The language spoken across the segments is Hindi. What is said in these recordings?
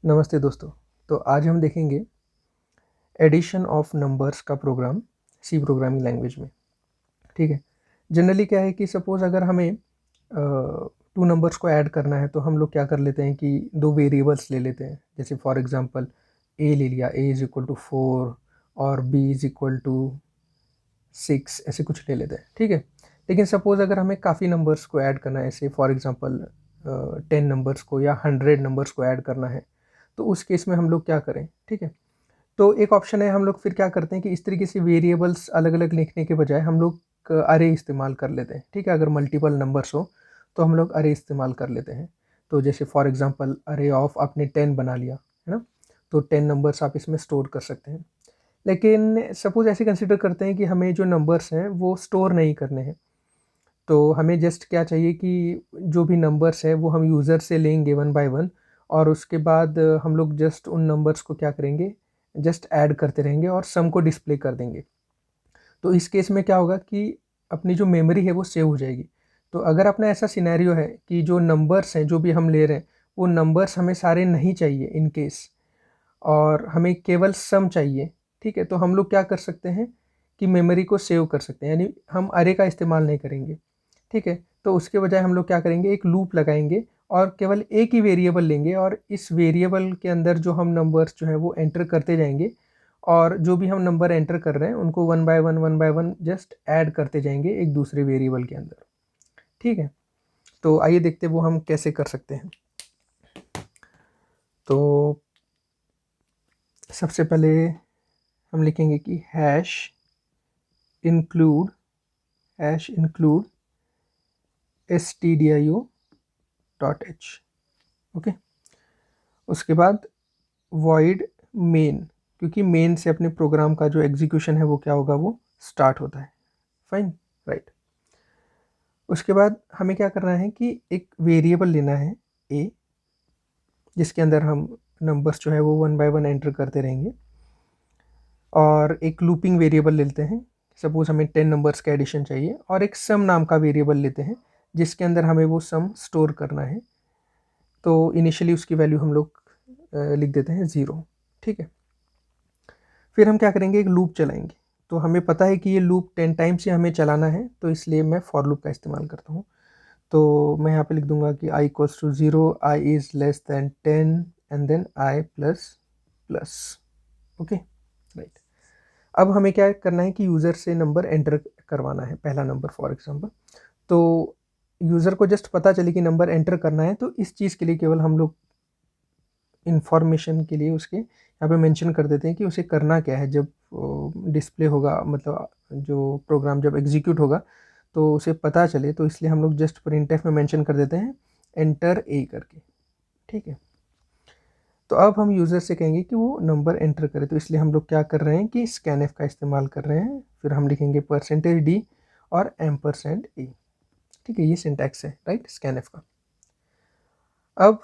नमस्ते दोस्तों। तो आज हम देखेंगे एडिशन ऑफ नंबर्स का प्रोग्राम सी प्रोग्रामिंग लैंग्वेज में। ठीक है। जनरली क्या है कि सपोज़ अगर हमें टू नंबर्स को ऐड करना है तो हम लोग क्या कर लेते हैं कि दो वेरिएबल्स ले लेते हैं। जैसे फॉर एग्जांपल ए ले लिया, ए इज़ इक्वल टू 4 और बी इज़ इक्वल टू 6, ऐसे कुछ ले लेते हैं। ठीक है। लेकिन सपोज़ अगर हमें काफ़ी नंबर्स को ऐड करना है, ऐसे फॉर एग्जांपल 10 नंबर्स को या 100 नंबर्स को ऐड करना है, तो उस केस में हम लोग क्या करें। ठीक है। तो एक ऑप्शन है, हम लोग फिर क्या करते हैं कि इस तरीके से वेरिएबल्स अलग अलग लिखने के बजाय हम लोग अरे इस्तेमाल कर लेते हैं। ठीक है। अगर मल्टीपल नंबर्स हो तो हम लोग अरे इस्तेमाल कर लेते हैं। तो जैसे फॉर एग्जांपल अरे ऑफ आपने 10 बना लिया है ना, तो 10 नंबर्स आप इसमें स्टोर कर सकते हैं। लेकिन सपोज ऐसे कंसिडर करते हैं कि हमें जो नंबर्स हैं वो स्टोर नहीं करने हैं, तो हमें जस्ट क्या चाहिए कि जो भी नंबर्स है वो हम यूज़र से लेंगे वन बाय वन, और उसके बाद हम लोग जस्ट उन नंबर्स को क्या करेंगे, जस्ट ऐड करते रहेंगे और सम को डिस्प्ले कर देंगे। तो इस केस में क्या होगा कि अपनी जो मेमोरी है वो सेव हो जाएगी। तो अगर अपना ऐसा सिनेरियो है कि जो नंबर्स हैं जो भी हम ले रहे हैं वो नंबर्स हमें सारे नहीं चाहिए इन केस, और हमें केवल सम चाहिए, ठीक है, तो हम लोग क्या कर सकते हैं कि मेमोरी को सेव कर सकते हैं, यानी हम अरे का इस्तेमाल नहीं करेंगे। ठीक है। तो उसके बजाय हम लोग क्या करेंगे, एक लूप लगाएंगे और केवल एक ही वेरिएबल लेंगे, और इस वेरिएबल के अंदर जो हम नंबर्स जो हैं वो एंटर करते जाएंगे, और जो भी हम नंबर एंटर कर रहे हैं उनको one by one just add करते जाएंगे एक दूसरे वेरिएबल के अंदर। ठीक है। तो आइए देखते हैं वो हम कैसे कर सकते हैं। तो सबसे पहले हम लिखेंगे कि include hash include stdio.h। Okay. उसके बाद वॉइड मेन, क्योंकि मेन से अपने प्रोग्राम का जो एग्जीक्यूशन है वो क्या होगा, वो स्टार्ट होता है। Fine, right. उसके बाद हमें क्या करना है कि एक वेरिएबल लेना है ए, जिसके अंदर हम नंबर्स जो है वो वन बाय वन एंटर करते रहेंगे, और एक लूपिंग वेरिएबल लेते हैं। सपोज हमें 10 नंबर्स का एडिशन चाहिए, और एक सम नाम का वेरिएबल लेते हैं जिसके अंदर हमें वो सम स्टोर करना है। तो इनिशियली उसकी वैल्यू हम लोग लिख देते हैं 0। ठीक है। फिर हम क्या करेंगे, एक लूप चलाएंगे। तो हमें पता है कि ये लूप 10 टाइम्स ही हमें चलाना है, तो इसलिए मैं फॉर लूप का इस्तेमाल करता हूँ। तो मैं यहाँ पे लिख दूंगा कि i equals to 0, i is less than 10 and then i plus plus. Okay, right. अब हमें क्या करना है कि यूज़र से नंबर एंटर करवाना है, पहला नंबर फॉर एग्जांपल। तो यूज़र को जस्ट पता चले कि नंबर एंटर करना है, तो इस चीज़ के लिए केवल हम लोग इंफॉर्मेशन के लिए उसके यहाँ पे मेंशन कर देते हैं कि उसे करना क्या है। जब डिस्प्ले होगा, मतलब जो प्रोग्राम जब एग्जीक्यूट होगा तो उसे पता चले, तो इसलिए हम लोग जस्ट प्रिंटफ में मेंशन कर देते हैं एंटर ए करके। ठीक है। तो अब हम यूज़र से कहेंगे कि वो नंबर एंटर करे, तो इसलिए हम लोग क्या कर रहे हैं कि स्कैनफ का इस्तेमाल कर रहे हैं। फिर हम लिखेंगे %d और %a। ठीक है, ये सिंटैक्स है, राइट, स्कैनफ का। अब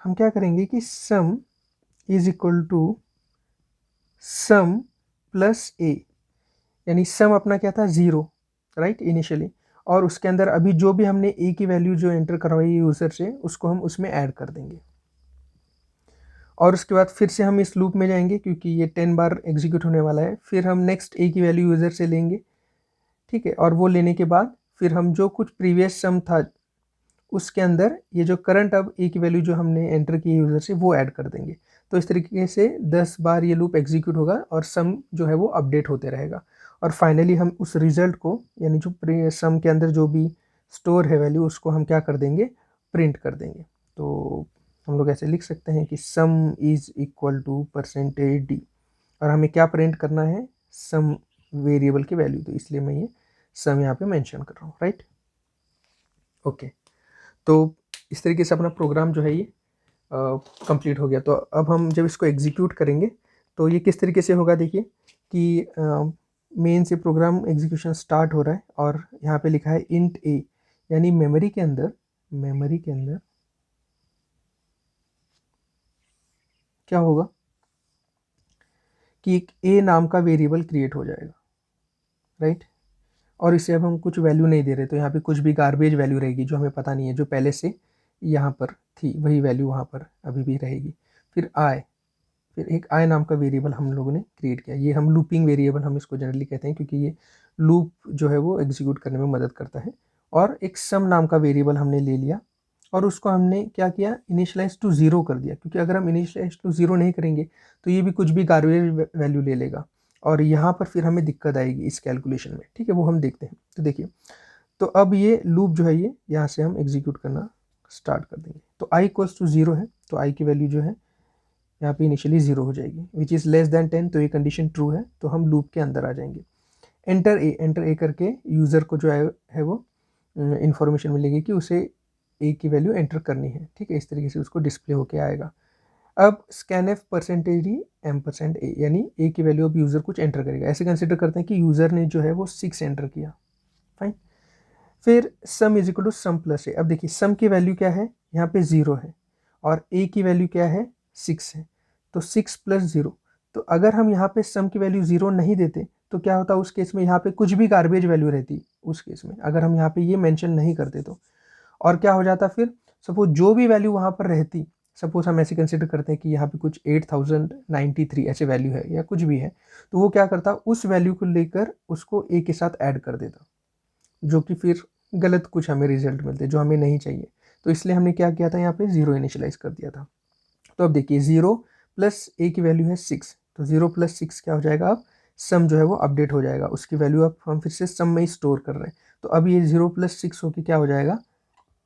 हम क्या करेंगे कि sum is equal to sum plus A, यानी सम अपना क्या था, 0, राइट, इनिशियली, और उसके अंदर अभी जो भी हमने ए की वैल्यू जो एंटर करवाई यूज़र से उसको हम उसमें ऐड कर देंगे। और उसके बाद फिर से हम इस लूप में जाएंगे क्योंकि ये 10 बार एग्जीक्यूट होने वाला है। फिर हम नेक्स्ट ए की वैल्यू यूज़र से लेंगे, ठीक है, और वो लेने के बाद फिर हम जो कुछ प्रीवियस सम था उसके अंदर ये जो करंट अब ए की वैल्यू जो हमने एंटर की यूज़र से वो ऐड कर देंगे। तो इस तरीके से 10 बार ये लूप एग्जीक्यूट होगा और सम जो है वो अपडेट होते रहेगा, और फाइनली हम उस रिजल्ट को, यानी जो सम के अंदर जो भी स्टोर है वैल्यू, उसको हम क्या कर देंगे, प्रिंट कर देंगे। तो हम लोग ऐसे लिख सकते हैं कि sum is equal to %d, और हमें क्या प्रिंट करना है, सम वेरिएबल की वैल्यू, तो इसलिए मैं ये सम यहाँ पे मेंशन कर रहा हूँ, राइट। ओके। तो इस तरीके से अपना प्रोग्राम जो है ये कंप्लीट हो गया। तो अब हम जब इसको एग्जीक्यूट करेंगे तो ये किस तरीके से होगा, देखिए कि मेन से प्रोग्राम एग्जीक्यूशन स्टार्ट हो रहा है, और यहाँ पे लिखा है इंट ए, यानी मेमोरी के अंदर क्या होगा कि एक ए नाम का वेरिएबल क्रिएट हो जाएगा, राइट। और इसे अब हम कुछ वैल्यू नहीं दे रहे, तो यहाँ पे कुछ भी गार्बेज वैल्यू रहेगी जो हमें पता नहीं है, जो पहले से यहाँ पर थी वही वैल्यू वहाँ पर अभी भी रहेगी। फिर आई, फिर एक आई नाम का वेरिएबल हम लोगों ने क्रिएट किया। ये हम लूपिंग वेरिएबल हम इसको जनरली कहते हैं, क्योंकि ये लूप जो है वो एग्जीक्यूट करने में मदद करता है। और एक सम नाम का वेरिएबल हमने ले लिया और उसको हमने क्या किया, इनिशियलाइज टू ज़ीरो कर दिया, क्योंकि अगर हम इनिशियलाइज टू ज़ीरो नहीं करेंगे तो ये भी कुछ भी गार्बेज वैल्यू ले लेगा और यहाँ पर फिर हमें दिक्कत आएगी इस कैलकुलेशन में। ठीक है, वो हम देखते हैं। तो देखिए, तो अब ये लूप जो है ये यहाँ से हम एग्जीक्यूट करना स्टार्ट कर देंगे। तो आई इक्वल्स टू ज़ीरो है, तो आई की वैल्यू जो है यहाँ पे इनिशियली ज़ीरो हो जाएगी, विच इज़ लेस देन 10, तो ये कंडीशन ट्रू है, तो हम लूप के अंदर आ जाएंगे। एंटर ए करके यूज़र को जो है वो इन्फॉर्मेशन मिलेगी कि उसे ए की वैल्यू एंटर करनी है। ठीक है, इस तरीके से उसको डिस्प्ले होके आएगा। अब स्कैनएफ परसेंटेज एम% ए, यानी ए की वैल्यू अब यूज़र कुछ एंटर करेगा। ऐसे कंसिडर करते हैं कि यूज़र ने जो है वो 6 एंटर किया, फाइन। फिर sum is equal to sum plus A. अब देखिए सम की वैल्यू क्या है, यहाँ पे 0 है और ए की वैल्यू क्या है, 6 है, तो 6 प्लस 0। तो अगर हम यहाँ पे सम की वैल्यू 0 नहीं देते तो क्या होता, उस केस में यहाँ पे कुछ भी गार्बेज वैल्यू रहती उस केस में, अगर हम यहाँ पे ये मेंशन नहीं करते तो। और क्या हो जाता फिर, सपोज जो भी वैल्यू वहाँ पर रहती, सपोज हम ऐसे कंसिडर करते हैं कि यहाँ पे कुछ 8093 ऐसे वैल्यू है या कुछ भी है, तो वो क्या करता, उस वैल्यू को लेकर उसको ए के साथ ऐड कर देता, जो कि फिर गलत कुछ हमें रिजल्ट मिलते जो हमें नहीं चाहिए। तो इसलिए हमने क्या किया था, यहाँ पे 0 इनिशियलाइज कर दिया था। तो अब देखिए 0 प्लस ए की वैल्यू है 6, तो 0 प्लस 6 क्या हो जाएगा, अब सम जो है वो अपडेट हो जाएगा, उसकी वैल्यू अब हम फिर से सम में ही स्टोर कर रहे हैं। तो अब ये 0 प्लस 6 होकर क्या हो जाएगा,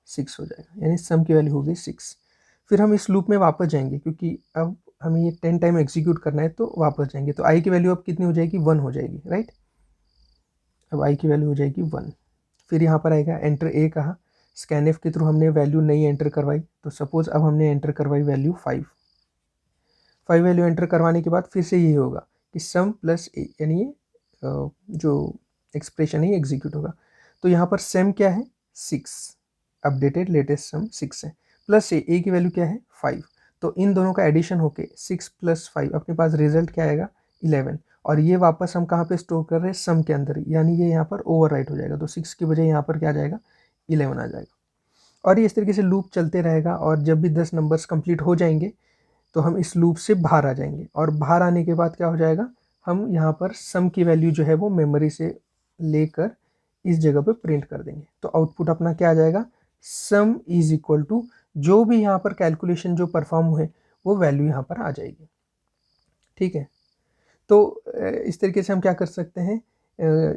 6 हो जाएगा, यानी सम की वैल्यू हो गई 6। फिर हम इस लूप में वापस जाएंगे, क्योंकि अब हमें ये 10 टाइम एग्जीक्यूट करना है, तो वापस जाएंगे। तो आई की वैल्यू अब कितनी हो जाएगी, 1 हो जाएगी, राइट। अब आई की वैल्यू हो जाएगी 1। फिर यहाँ पर आएगा एंटर ए कहा, स्कैनएफ के थ्रू हमने वैल्यू नहीं एंटर करवाई, तो सपोज अब हमने एंटर करवाई वैल्यू 5 वैल्यू एंटर करवाने के बाद फिर से ये होगा कि सम प्लस ए, यानी ये जो एक्सप्रेशन है एग्जीक्यूट होगा। तो यहाँ पर सम क्या है, 6, अपडेटेड लेटेस्ट सम 6 है, प्लस ए की वैल्यू क्या है 5। तो इन दोनों का एडिशन होके 6 + 5 अपने पास रिजल्ट क्या आएगा 11, और ये वापस हम कहाँ पे स्टोर कर रहे हैं, सम के अंदर, यानी ये यहाँ पर ओवरराइट हो जाएगा। तो 6 की बजाय यहाँ पर क्या आ जाएगा, 11 आ जाएगा। और ये इस तरीके से लूप चलते रहेगा, और जब भी 10 नंबर्स कंप्लीट हो जाएंगे तो हम इस लूप से बाहर आ जाएंगे, और बाहर आने के बाद क्या हो जाएगा, हम यहाँ पर सम की वैल्यू जो है वो मेमोरी से लेकर इस जगह पे प्रिंट कर देंगे। तो आउटपुट अपना क्या आ जाएगा, सम इज इक्वल टू जो भी यहाँ पर कैलकुलेशन जो परफॉर्म हुए वो वैल्यू यहाँ पर आ जाएगी। ठीक है, तो इस तरीके से हम क्या कर सकते हैं,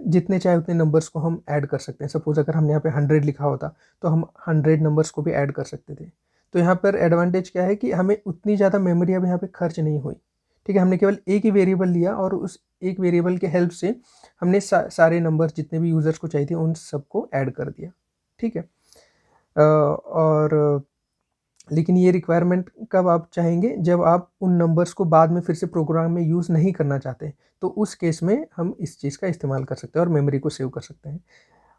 जितने चाहे उतने नंबर्स को हम ऐड कर सकते हैं। सपोज अगर हमने यहाँ पे 100 लिखा होता तो हम 100 नंबर्स को भी ऐड कर सकते थे। तो यहाँ पर एडवांटेज क्या है कि हमें उतनी ज़्यादा मेमोरी अब यहाँ पे खर्च नहीं हुई। ठीक है, हमने केवल एक ही वेरिएबल लिया और उस एक वेरिएबल के हेल्प से हमने सारे नंबर्स जितने भी यूज़र्स को चाहिए थे उन सबको ऐड कर दिया। ठीक है, और लेकिन ये रिक्वायरमेंट कब आप चाहेंगे, जब आप उन नंबर्स को बाद में फिर से प्रोग्राम में यूज़ नहीं करना चाहते, तो उस केस में हम इस चीज़ का इस्तेमाल कर सकते हैं और मेमोरी को सेव कर सकते हैं।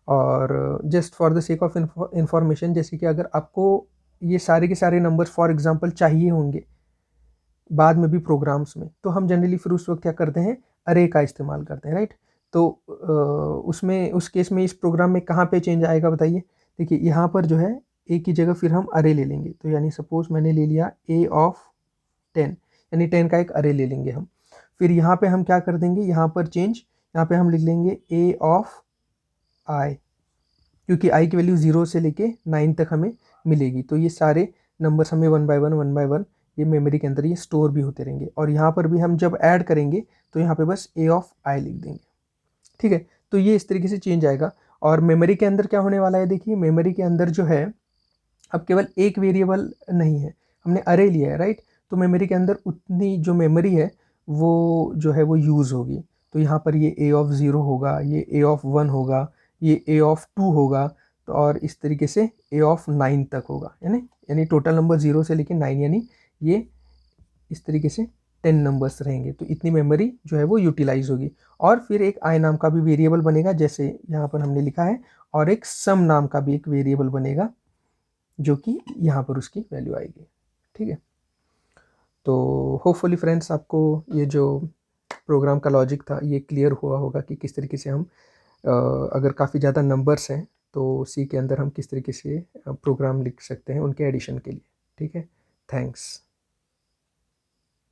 और just for the sake of information, जैसे कि अगर आपको ये सारे के सारे नंबर्स फॉर एग्जांपल चाहिए होंगे बाद में भी प्रोग्राम्स में, तो हम जनरली फिर उस वक्त क्या करते हैं, अरे का इस्तेमाल करते हैं, राइट। तो उसमें उस केस में इस प्रोग्राम में कहाँ पे चेंज आएगा बताइए। देखिए यहाँ पर जो है ए की जगह फिर हम अरे ले लेंगे, तो यानी सपोज मैंने ले लिया ए ऑफ 10, यानी 10 का एक अरे ले लेंगे हम। फिर यहाँ पे हम क्या कर देंगे, यहाँ पर चेंज, यहाँ पे हम लिख लेंगे ए ऑफ आई, क्योंकि आई की वैल्यू 0 से लेके 9 तक हमें मिलेगी। तो ये सारे नंबर्स हमें वन बाय वन ये मेमोरी के अंदर ये स्टोर भी होते रहेंगे, और यहाँ पर भी हम जब ऐड करेंगे तो यहाँ पे बस ए ऑफ आई लिख देंगे। ठीक है, तो ये इस तरीके से चेंज आएगा। और मेमोरी के अंदर क्या होने वाला है, देखिए मेमोरी के अंदर जो है अब केवल एक वेरिएबल नहीं है, हमने अरे लिया है, राइट। तो मेमोरी के अंदर उतनी जो मेमोरी है वो जो है वो यूज़ होगी। तो यहाँ पर ये ए ऑफ 0 होगा, ये ए ऑफ 1 होगा, ये ए ऑफ 2 होगा, तो और इस तरीके से ए ऑफ 9 तक होगा, यानी टोटल नंबर 0 से लेके 9, यानी ये इस तरीके से 10 नंबर्स रहेंगे। तो इतनी मेमोरी जो है वो यूटिलाइज होगी। और फिर एक आई नाम का भी वेरिएबल बनेगा, जैसे यहाँ पर हमने लिखा है, और एक सम नाम का भी एक वेरिएबल बनेगा, जो कि यहाँ पर उसकी वैल्यू आएगी। ठीक है, तो होपफुली फ्रेंड्स आपको ये जो प्रोग्राम का लॉजिक था ये क्लियर हुआ होगा कि किस तरीके से हम अगर काफ़ी ज़्यादा नंबर्स हैं तो सी के अंदर हम किस तरीके से प्रोग्राम लिख सकते हैं उनके एडिशन के लिए। ठीक है, थैंक्स।